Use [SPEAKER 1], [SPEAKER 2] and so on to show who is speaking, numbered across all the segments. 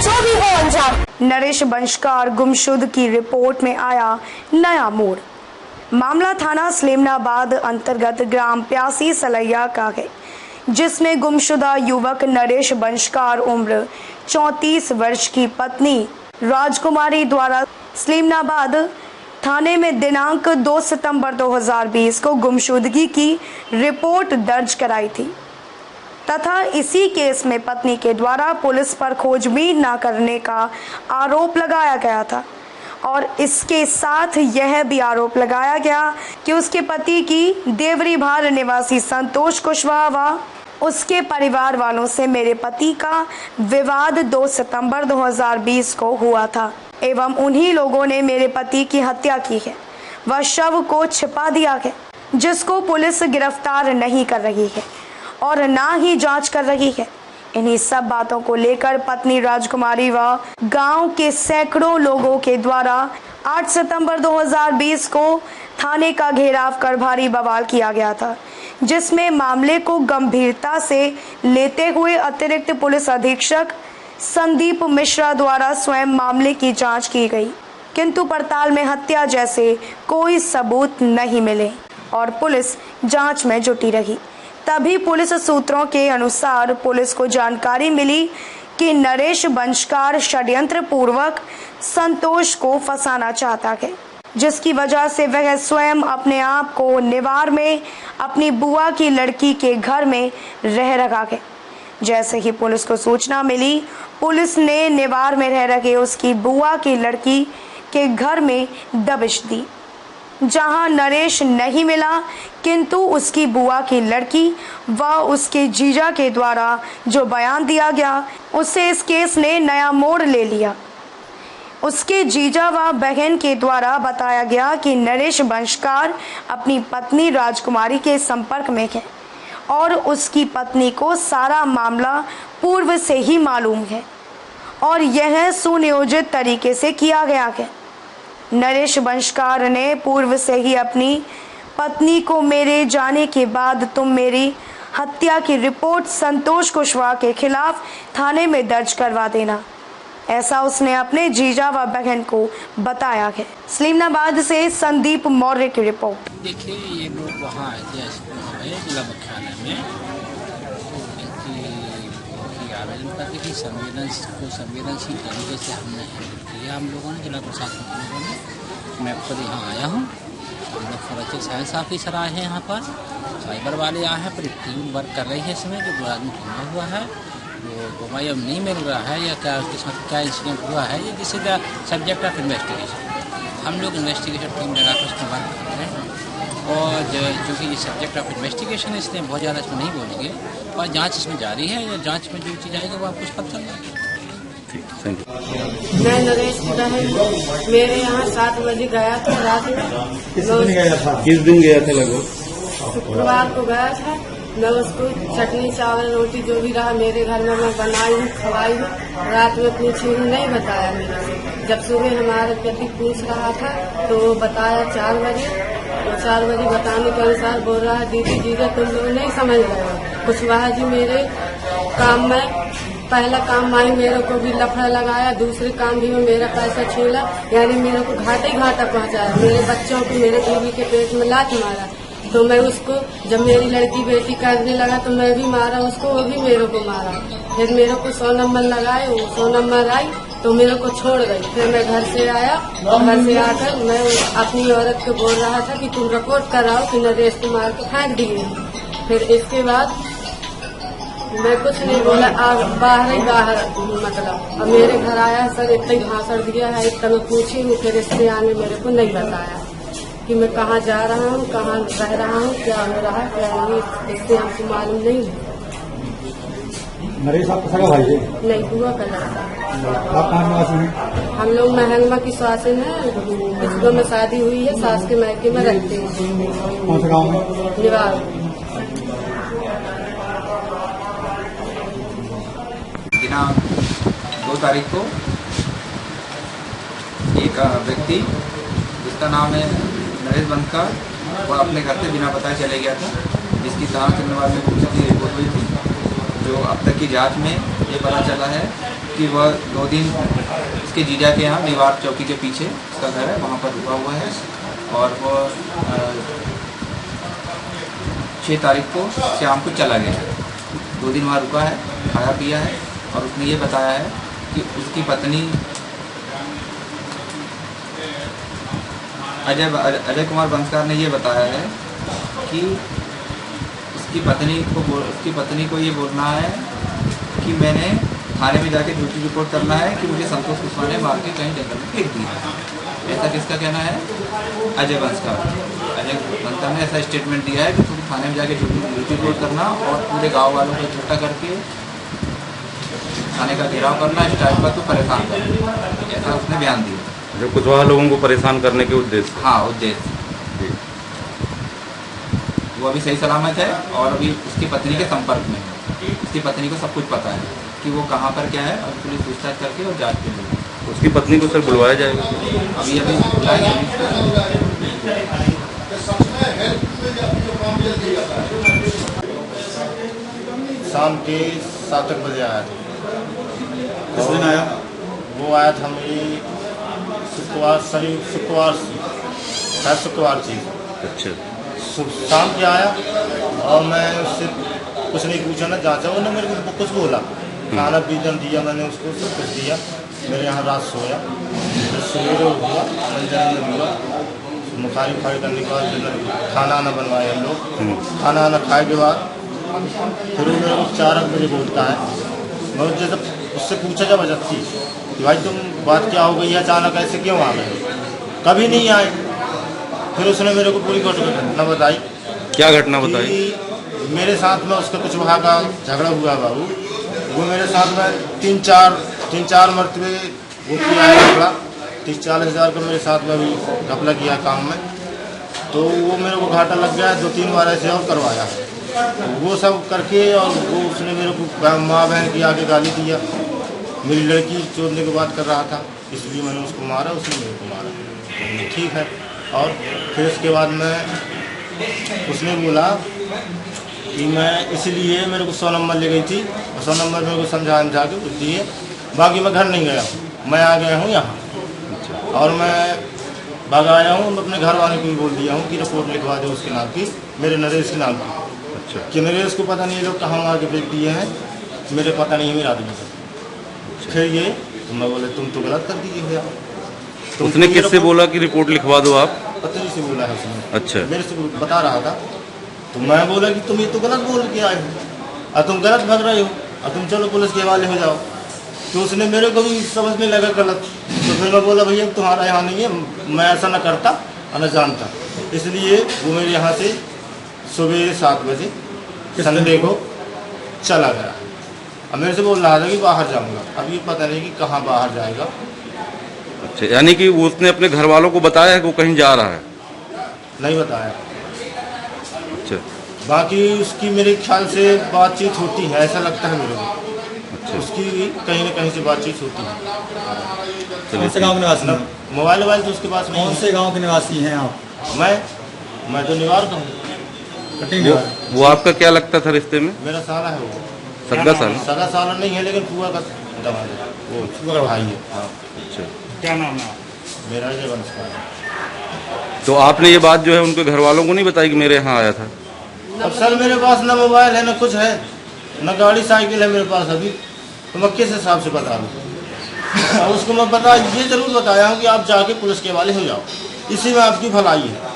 [SPEAKER 1] जो भी हो अंजाम।
[SPEAKER 2] नरेश बंशकार गुमशुद की रिपोर्ट में आया नया मोड़। मामला थाना सलेमनाबाद अंतर्गत ग्राम प्यासी सलैया का है, जिसमें गुमशुदा युवक नरेश बंशकार उम्र 34 वर्ष की पत्नी राजकुमारी द्वारा सलेमनाबाद थाने में दिनांक 2 सितंबर 2020 को गुमशुदगी की रिपोर्ट दर्ज कराई थी तथा इसी केस में पत्नी के द्वारा पुलिस पर खोजबीन न करने का आरोप लगाया गया था और इसके साथ यह भी आरोप लगाया गया कि उसके पति की देवरी भार निवासी संतोष कुशवाहा व उसके परिवार वालों से मेरे पति का विवाद 2 सितंबर 2020 को हुआ था एवं उन्हीं लोगों ने मेरे पति की हत्या की है व शव को छिपा दिया है, जिसको पुलिस गिरफ्तार नहीं कर रही है और ना ही जांच कर रही है। इन्हीं सब बातों को लेकर पत्नी राजकुमारी व गांव के सैकड़ों लोगों के द्वारा 8 सितंबर 2020 को थाने का घेराव कर भारी बवाल किया गया था, जिसमें मामले को गंभीरता से लेते हुए अतिरिक्त पुलिस अधीक्षक संदीप मिश्रा द्वारा स्वयं मामले की जांच की गई, किंतु पड़ताल में हत्या जैसे कोई सबूत नहीं मिले और पुलिस जांच में जुटी रही। तभी पुलिस सूत्रों के अनुसार पुलिस को जानकारी मिली कि नरेश बंशकार षड्यंत्र पूर्वक संतोष को फंसाना चाहता है, जिसकी वजह से वह स्वयं अपने आप को निवार में अपनी बुआ की लड़की के घर में रह रखा है। जैसे ही पुलिस को सूचना मिली, पुलिस ने निवार में रह रहे उसकी बुआ की लड़की के घर में दबिश दी, जहां नरेश नहीं मिला, किंतु उसकी बुआ की लड़की व उसके जीजा के द्वारा जो बयान दिया गया, उससे इस केस ने नया मोड़ ले लिया। उसके जीजा व बहन के द्वारा बताया गया कि नरेश बंशकार अपनी पत्नी राजकुमारी के संपर्क में है और उसकी पत्नी को सारा मामला पूर्व से ही मालूम है और यह सुनियोजित तरीके से किया गया है। नरेश बंशकार ने पूर्व से ही अपनी पत्नी को मेरे जाने के बाद तुम मेरी हत्या की रिपोर्ट संतोष कुशवाहा के खिलाफ थाने में दर्ज करवा देना, ऐसा उसने अपने जीजा व बहन को बताया है। सलीमनाबाद से संदीप मौर्य की रिपोर्ट।
[SPEAKER 3] देखिए, ये लोग वहाँ आए थे जिला मुख्यालय में, आवेदन करके कि संवेदनशील तरीके से हमने किया। हम लोगों ने जिला प्रशासन के लोगों ने, मैं खुद यहाँ आया हूँ, हम लोग फॉरेंसिक साइंस ऑफिसर आए हैं यहाँ पर, साइबर वाले आए हैं, पूरी टीम वर्क कर रही है इसमें। जो 2 आदमी गुमा हुआ है, वो गुमाई अब नहीं मिल रहा है या क्या उसके साथ क्या इंसिडेंट हुआ है, ये this is the subject of investigation. हम लोग इन्वेस्टिगेशन टीम लगा कर उसमें वर्क कर रहे हैं और चूँकि ये सब्जेक्ट ऑफ इन्वेस्टिगेशन है, इसलिए बहुत ज़्यादा इसमें नहीं बोलेंगे और जांच इसमें जारी है। या जांच में जो चीज़ आएगी वो आपको पता चल जाएगी।
[SPEAKER 4] मैं नरेश बहन मेरे यहाँ 7 बजे गया था रात में।
[SPEAKER 5] किस दिन गया था? लगभग
[SPEAKER 4] शुक्रवार को गया था। मैं उसको चटनी चावल रोटी जो भी रहा मेरे घर में मैं बनाई हूँ, खवाई हूँ। रात में पूछी हूँ, नहीं बताया मेरे से। जब सुबह हमारे पति पूछ रहा था तो वो बताया 4 बजे। तो 4 बजे बताने के अनुसार बोल रहा है, दीदी जीजा तुम लोग नहीं समझ रहे हो। कुशवाहा जी मेरे काम में पहला काम माई मेरे को भी लफड़ा लगाया, दूसरे काम भी में मेरा पैसा छीना, यानी मेरे को घाटा ही घाटा पहुंचाया। मेरे बच्चों को मेरे बीवी के पेट में लात मारा। तो मैं उसको, जब मेरी लड़की बेटी करने लगा तो मैं भी मारा उसको, वो भी मेरे को मारा। फिर मेरे को 100 नंबर लगाए, वो 100 नंबर आई तो मेरे को छोड़ गई। फिर मैं घर से आया, घर से आकर मैं अपनी औरत को बोल रहा था कि तुम रिपोर्ट कराओ कि नरेश कुमार को फेंक दिए। फिर इसके बाद मैं कुछ नहीं बोला, बाहर मतलब अब मेरे घर आया सर, इतना ही भाषण दिया है, इतना मैं पूछी हूँ। फिर इसके आने मेरे को नहीं बताया कि मैं कहाँ जा रहा हूँ, कहाँ रह रहा हूँ, क्या हो रहा है क्या नहीं, इससे हमको मालूम नहीं है।
[SPEAKER 5] नरेश आपका सगा भाई है?
[SPEAKER 4] नहीं, हुआ का लड़का।
[SPEAKER 5] आप कहाँ निवासी हैं?
[SPEAKER 4] हम लोग महंगमा की स्वासिन है, इसको में शादी हुई है, सास के मायके में रहते हैं।
[SPEAKER 5] कौन से गाँव में?
[SPEAKER 4] निवार।
[SPEAKER 6] दिनांक 2 तारीख को एक व्यक्ति जिसका नाम है नरेश बंशकार, वो अपने घर से बिना बताए चले गया था, जिसकी थाना सलेमनाबाद में पुलिस की रिपोर्ट हुई थी। जो अब तक की जांच में ये पता चला है कि वह 2 दिन इसके जीजा के यहाँ निवार चौकी के पीछे उसका घर है, वहाँ पर रुका हुआ है और वह 6 तारीख को शाम को चला गया है। 2 दिन वहाँ रुका है, खाया पिया है और उसने ये बताया है कि उसकी पत्नी अजय कुमार बंसकार ने ये बताया है कि उसकी पत्नी को ये बोलना है कि मैंने थाने में जाके ड्यूटी रिपोर्ट करना है कि मुझे संतोष कुशवाहा ने मार के कहीं जंगल में फेंक दिया है। ऐसा किसका कहना है? अजय बंसकार ने ऐसा स्टेटमेंट दिया है कि तुम थाने में जाके ड्यूटी रिपोर्ट करना और पूरे गांव वालों को इकट्ठा करके थाने का घेराव करना, इस टाइप का तो परेशान करना, ऐसा उसने बयान दिया।
[SPEAKER 1] जो कुशवाहा लोगों को परेशान करने के उद्देश्य?
[SPEAKER 6] हाँ, उद्देश्य। वो अभी सही सलामत है और अभी उसकी पत्नी के संपर्क में है। उसकी पत्नी को सब कुछ पता है कि वो कहाँ पर क्या है और पुलिस पूछताछ करके और जांच के लिए
[SPEAKER 1] उसकी पत्नी को सर बुलवाया जाएगा?
[SPEAKER 6] अभी बुलाएंगे।
[SPEAKER 7] शाम के 7 बजे आया था।
[SPEAKER 5] किस दिन आया?
[SPEAKER 7] वो आया था मेरी शुक्रवार थी।
[SPEAKER 1] अच्छा।
[SPEAKER 7] शाम के आया और मैं उससे कुछ नहीं पूछा ना जांचा, उन्होंने मेरे को कुछ बोला, खाना पीजन दिया, मैंने उसको सब कुछ दिया। मेरे यहाँ रात सोया, फिर सवेरे हुआ, मंजन हुआ, मुखारी फाड़ी करने के बाद खाना आना बनवाए हम लोग। खाना आना खाए के बाद फिर वो मेरे को 4 बजे बोलता है। मैं जब उससे पूछा जब अजत्ती कि भाई तुम बात क्या हो गई है, अचानक ऐसे क्यों आ गए, कभी नहीं आए। फिर उसने मेरे को पूरी घटना बताई।
[SPEAKER 1] क्या घटना बताई?
[SPEAKER 7] मेरे साथ में उसका कुछ वहाँ का झगड़ा हुआ बाबू, वो मेरे साथ में 3-4 मरतबे वो किया है घपला, 30-40 हज़ार का मेरे साथ में भी घपला किया काम में। तो वो मेरे को घाटा लग गया, 2-3 बार ऐसे और करवाया वो सब करके। और वो उसने मेरे को माँ बहन की आगे गाली दिया, मेरी लड़की चोदने की बात कर रहा था, इसलिए मैंने उसको मारा, उसने मेरे को मारा। ठीक है। और फिर उसके बाद में उसने बोला कि मैं इसलिए मेरे को 100 नंबर ले गई थी और 100 नंबर मेरे को समझा के कुछ दिए, बाकी मैं घर नहीं गया हूँ, मैं आ गया हूँ यहाँ और मैं भाग आया हूँ। अपने घर वाले को भी बोल दिया हूँ कि रिपोर्ट लिखवा दे उसके नाम की, मेरे नरेश के नाम की।
[SPEAKER 1] अच्छा।
[SPEAKER 7] कि नरेश को पता नहीं ये लोग कहाँ आके फेंक दिए हैं, मेरे पता नहीं है मेरा आदमी का। फिर ये तो मैं बोले तुम तो गलत कर दीजिए भैया।
[SPEAKER 1] उसने किससे बोला कि रिपोर्ट लिखवा दो आप?
[SPEAKER 7] पत्नी से बोला है उसने।
[SPEAKER 1] अच्छा।
[SPEAKER 7] मेरे से बता रहा था, तो मैं बोला कि तुम ये तो गलत बोल के आए हो और तुम गलत भाग रहे हो और तुम चलो पुलिस के हवाले हो जाओ। तो उसने मेरे को भी समझने लगा गलत। तो फिर मैं बोला भैया तुम्हारा यहाँ नहीं है, मैं ऐसा न करता और न जानता, इसलिए वो मेरे यहाँ से सुबह 7 बजे संडे को चला गया। अब मेरे से बोल रहा था कि बाहर जाऊँगा, अब ये पता नहीं कि कहाँ बाहर जाएगा।
[SPEAKER 1] अच्छा, यानी कि उसने अपने घर वालों को बताया है कि वो कहीं जा रहा है?
[SPEAKER 7] नहीं बताया।
[SPEAKER 1] अच्छा।
[SPEAKER 7] बाकी उसकी मेरे ख्याल से बातचीत होती है, ऐसा लगता है मेरे को।
[SPEAKER 1] अच्छा।
[SPEAKER 7] उसकी कहीं न कहीं से बातचीत होती है।
[SPEAKER 5] कौन से गांव के निवासी हैं?
[SPEAKER 7] मोबाइल तो उसके पास नहीं
[SPEAKER 5] कौन
[SPEAKER 7] है।
[SPEAKER 5] से गांव के निवासी हैं आप?
[SPEAKER 7] मैं तो निवार का हूँ।
[SPEAKER 1] वो आपका क्या लगता था रिश्ते में?
[SPEAKER 7] मेरा साला है वो।
[SPEAKER 1] सगा साला?
[SPEAKER 7] सगा साला नहीं है, लेकिन फुआ का दमाद है, वो फुआ का भाई है। हाँ।
[SPEAKER 1] अच्छा।
[SPEAKER 5] क्या नाम है?
[SPEAKER 7] मेरा अजय बंसकार है।
[SPEAKER 1] तो आपने ये बात जो है उनके घर वालों को नहीं बताई कि मेरे यहाँ आया था?
[SPEAKER 7] अब सर मेरे पास न मोबाइल है, न कुछ है, न गाड़ी साइकिल है मेरे पास अभी, तो मैं किस हिसाब से बता दूँ? और उसको मैं ये जरूर बताया हूँ कि आप जाके पुलिस के हवाले हो जाओ, इसी में आपकी भलाई है।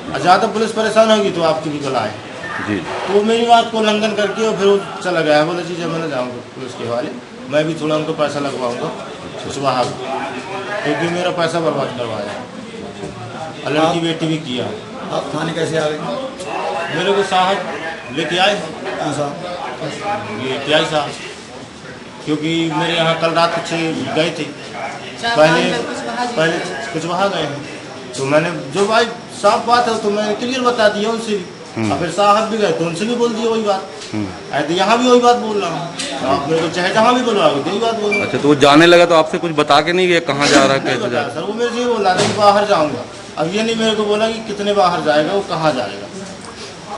[SPEAKER 7] और ज़्यादा पुलिस परेशान होगी तो आपकी भी भलाई है।
[SPEAKER 1] जी।
[SPEAKER 7] तो मेरी बात को उल्लंघन करके और फिर वो चला गया। बोला जी जब मैं जाऊँगा पुलिस के हवाले, मैं भी थोड़ा उनको पैसा लगवाऊँगा कुशवाहा को, क्योंकि मेरा पैसा बर्बाद करवाया और लड़की बेटी भी किया।
[SPEAKER 5] आप थाने कैसे आ गए?
[SPEAKER 7] मेरे को साहब लेके आए, ये PI साहब, क्योंकि मेरे यहाँ कल रात कुछ गए थे, पहले कुछ वहाँ गए हैं, तो मैंने जो भाई साफ बात है तो मैंने क्लियर बता दिया उनसे भी। और फिर साहब भी गए तो उनसे भी बोल दिया वही बात। तो यहाँ भी वही बात बोल रहा हूँ, आप मेरे को चाहे जहाँ भी बुलवाओगे वही बात बोल रहा हूँ।
[SPEAKER 1] अच्छा, तो वो जाने लगा तो आपसे कुछ बता के नहीं गया कहाँ जा रहा है, कैसे जा रहा है?
[SPEAKER 7] सर वो मेरे से ही बोल रहा था कि बाहर जाऊँगा। अब ये नहीं मेरे को बोला कि कितने बाहर जाएगा, वो कहाँ जाएगा।